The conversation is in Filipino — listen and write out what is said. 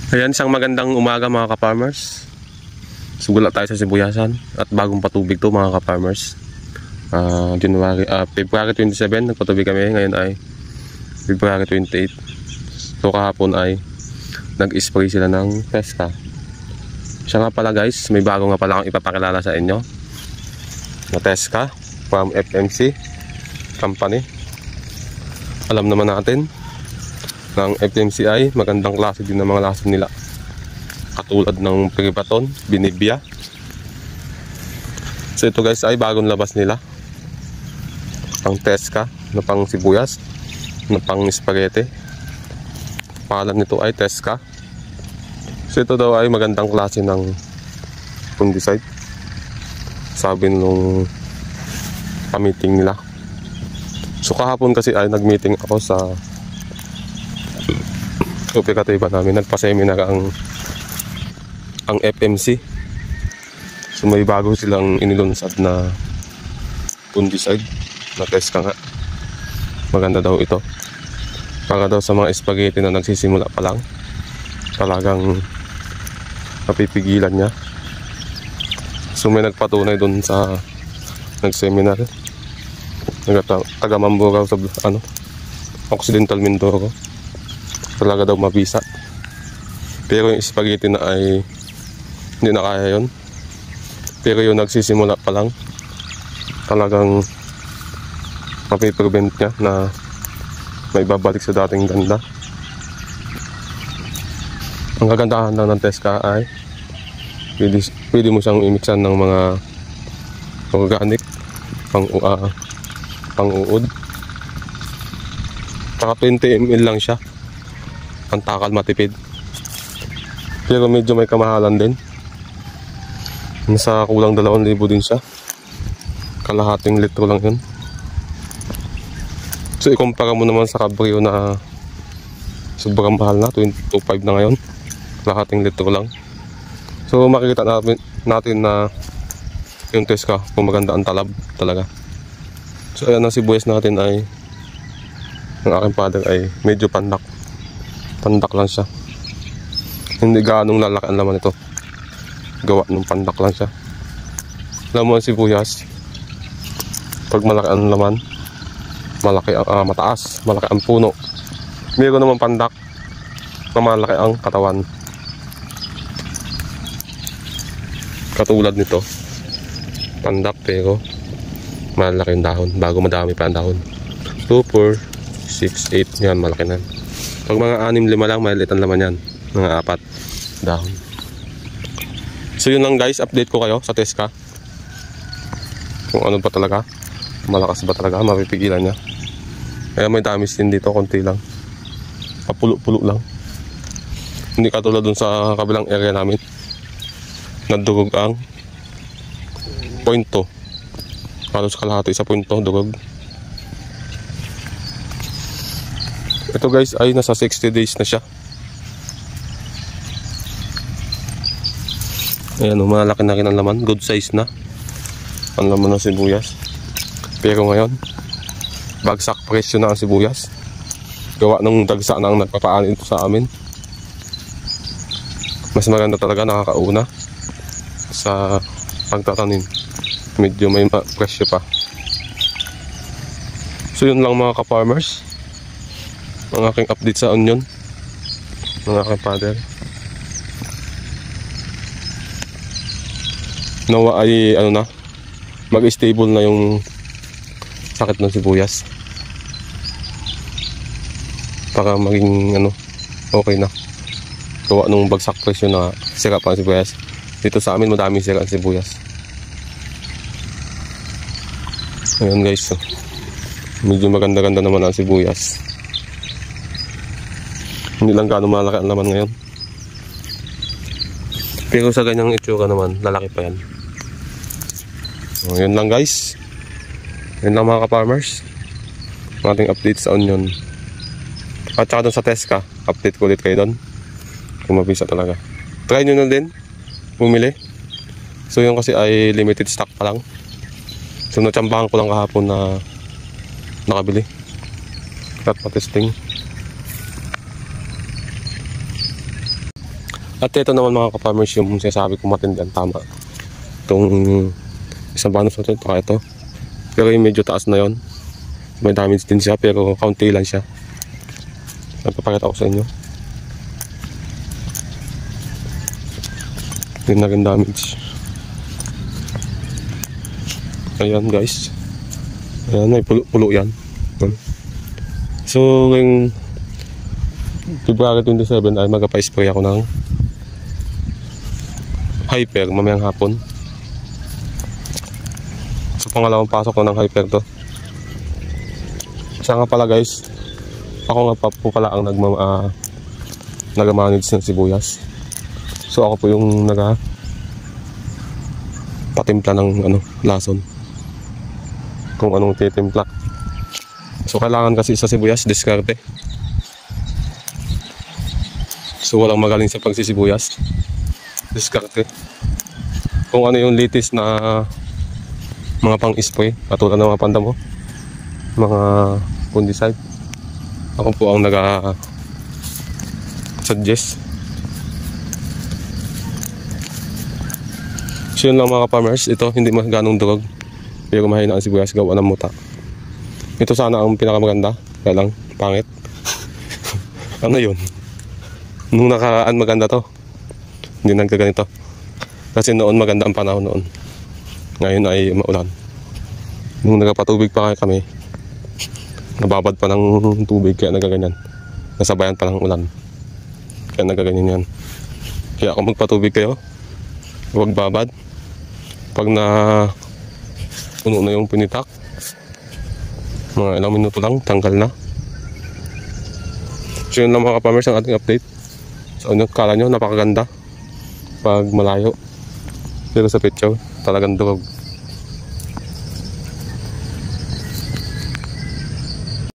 Ayan, isang magandang umaga mga ka-farmers. Sugula tayo sa sibuyasan at bagong patubig to mga ka-farmers. February 27 nagpatubig kami, ngayon ay February 28. So kahapon ay nag-spray sila ng Pesca. Siya nga pala guys, may bago nga pala akong ipapakilala sa inyo na Pesca from FMC company. Alam naman natin ng FMCI, magandang klase din ng mga lason nila, katulad ng Privaton, Binibia. So ito guys ay bagong labas nila, pang Pesca na pang sibuyas na pang spaghetti. Pangalan nito ay Pesca. So ito daw ay magandang klase ng fungicide, sabi nung pa-meeting nila. So kahapon kasi ay nag-meeting ako sa kooperatiba namin, nagpa-seminar ang FMC. So may bago silang inilunsad na fungicide na Pesca nga. Maganda daw ito para daw sa mga spaghetti na nagsisimula pa lang, talagang napipigilan niya. So may nagpatunay doon sa nag-seminar, taga Mamburao sa Occidental Mindoro, talaga daw mabisa. Pero yung spaghetti na ay hindi na kaya yun. Pero yung nagsisimula pa lang, talagang mapiprevent niya na may babalik sa dating ganda. Ang kagandahan lang ng Pesca ay pwede mo siyang imiksan ng mga organic pang uod. Saka 20 ml lang siya, pantakal, matipid. Pero medyo may kamahalan din, nasa kulang 2,000 din siya, kalahating litro lang yun. So ikumpara mo naman sa Cabrio na sobrang mahal na, 22.5 na ngayon, kalahating litro lang. So makikita natin na yung Pesca kung maganda ang talab talaga. So ayan, ang sibuyas natin ay, ng aking father ay medyo pandak lang siya, hindi gaanong lalaki ang laman ito, gawa ng pandak lang siya. Alam mo ang sibuyas, pag malaki ang laman, mataas, malaki ang puno. Meron naman pandak na malaki ang katawan, katulad nito, pandak pero malaki ang dahon, bago madami pa ang dahon. 2, 4, 6, 8, yan, malaki na. Pag mga 6, 5 lang, maliit ang laman yan, mga 4 dahon. So yun lang guys, update ko kayo sa Pesca, kung ano ba talaga, malakas ba talaga, mapipigilan niya. Kaya may damage din dito, konti lang, papulo-pulo lang, hindi katulad dun sa kabilang area namin, nadurog ang point 2, halos kalahati sa point 2 durog. Ito guys ay nasa 60 days na siya. Ayan, malaki na rin ang laman, good size na ang laman ng sibuyas. Pero ngayon, bagsak presyo na ang sibuyas, gawa ng dagsa na ang nagpapaan ito sa amin. Mas maganda talaga, nakakauna sa pagtatanim, medyo may presyo pa. So yun lang mga ka-farmers, ang aking update sa onion ng aking father. Nawa ay mag-stable na yung sakit ng sibuyas, para maging okay na, gawa nung bagsak presyo na sira pa ang sibuyas. Dito sa amin madaming sira ang sibuyas. Ayan guys, so medyo maganda-ganda naman ang sibuyas, hindi lang gaano malaki ang laman ngayon, pero sa ganyang itsura naman lalaki pa yan. So yun lang guys, yun lang mga ka-farmers, ating update sa onion. At saka dun sa Pesca, update ko ulit kayo dun kung mabisa talaga. Try nyo na din bumili. So yun kasi ay limited stock pa lang, so natsambahan ko lang kahapon na nakabili at patesting. At ito naman mga ka-farmers yung sinasabi kong matindihan, tama. Itong isang banos na ito, ito. Pero yung medyo taas na yon, may damage din siya pero kaunti lang siya. Napapakita ko sa inyo. Hindi na rin damage. Ayan guys. Ayan, may pulo yan. So ngayong February 27 ay magpa-spray ako ng Hyper mamayang hapon. So pangalawang pasok ko ng Hyper to. Siya nga pala guys, ako nga po pala ang nag-manage ng sibuyas. So ako po yung patimpla ng lason, kung anong titimpla. So kailangan kasi sa sibuyas diskarte. So walang magaling sa pagsisibuyas, diskarte. Kung ano yung latest na mga pang-spray, katulad ng mga pandamo, mga fungicide, ako po ang suggest. So yun lang mga farmers, ito hindi ganong durog pero mahina ang sibuyas gawa ng muta. Ito sana ang pinakamaganda, kaya lang pangit. Ano yun, nung nakaraan maganda to, hindi nagkaganito. Kasi noon maganda ang panahon noon, ngayon ay maulan. Nung nagpatubig pa kami, nababad pa ng tubig kaya nagaganyan, nasabayan pa ng ulan kaya nagaganyan yan. Kaya kung magpatubig kayo, huwag babad. Pag na puno na yung pinitak, mga ilang minuto lang, tanggal na. So yun lang mga ka-farmers ang ating update. So kala nyo napakaganda pag malayo, pero sa picture talagang durog.